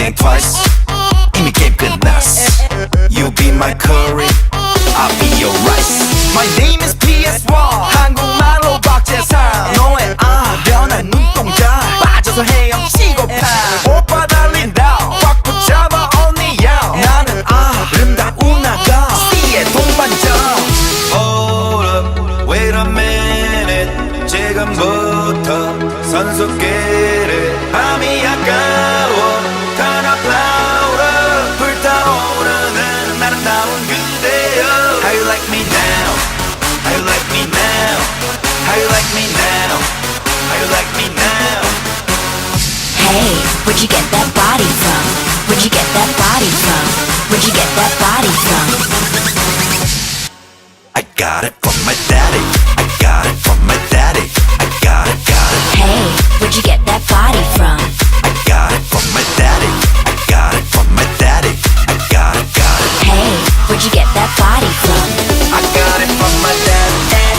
think twice. 이미 게임 끝났어. You be my curry, I'll be your rice. My name is PS1. 한국말로 박재상. 너의 변한 눈동자 빠져서 헤엄치고파. 오빠 달린다 꽉 붙잡아 only you. 나는 아름다운 아가 C의 동반자. Hold up, wait a minute. 지금부터 선수끼리 밤이 아까워. Turn up louder. 불타오르는 아름다운 그대여. How you like me now? How you like me now? How you like me now? How you like me now? Hey, where'd you get that body from? Where'd you get that body from? Where'd you get that body from? I got it from my daddy. I got it from my daddy. I got it, got it. Hey, where'd you get that body from? I got it from my daddy. I got it from my daddy. I got it, got it. Hey, where'd you get that body from? I got it from my daddy. I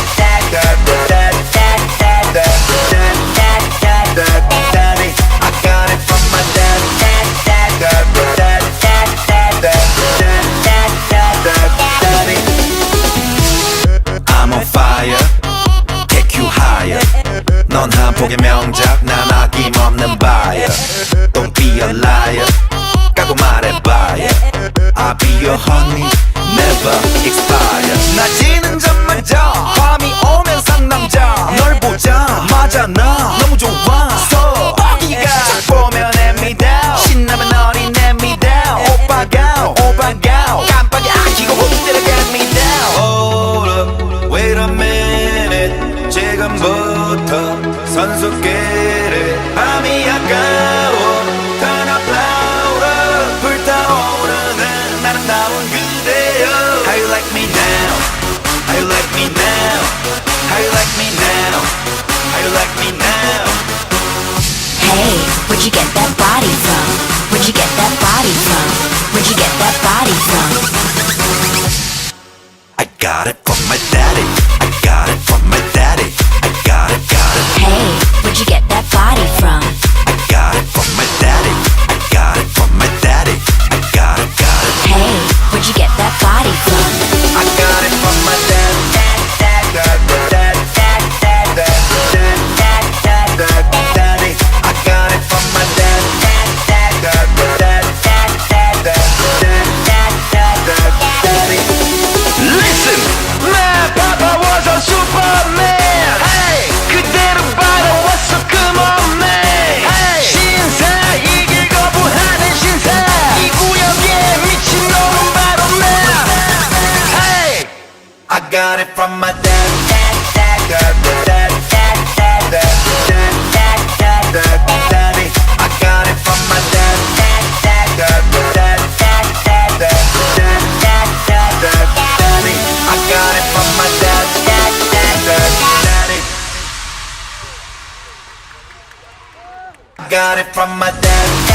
got it from my daddy. I'm on fire, take you higher. 넌 한 폭의 명작, 난 아낌없는 buyer. Don't be a liar, 까고 말해봐요. I'll be your honey, never expire. 낮이는 잠만자, 밤이 오면 상남자. 널 보자마자 나 너무 좋아서 어디가 딱 보면 hand me down. 신나면 어린 hand me down. 오빠가 깜빡이 안 켜고 훅 때려 get me down. Hold up, wait a minute. 지금부터 선수끼리 밤이 아까워. Turn up louder. 불타오르는 아름다운 그대여. How you like me now? How you like me now? How you like me now? How you like me now? Hey, where'd you get that body from? Where'd you get that body from? Where'd you get that body from? I got it from my daddy. I got it from my daddy. I got it, got it. Hey, where'd you get that body from? I got it from my daddy. I got it from my daddy. I got it, got it. Hey, where'd you get that body from? I got it from my daddy. I got it from my daddy. Listen, my papa was a Superman. Hey, 그대로 받아왔어, come on man. Hey, 신사 이길 거부하는 신사. 이 구역에 미친놈은 바로 나. Hey, I got it from my daddy. I got it from my daddy. I got it from my daddy. I got it from my daddy.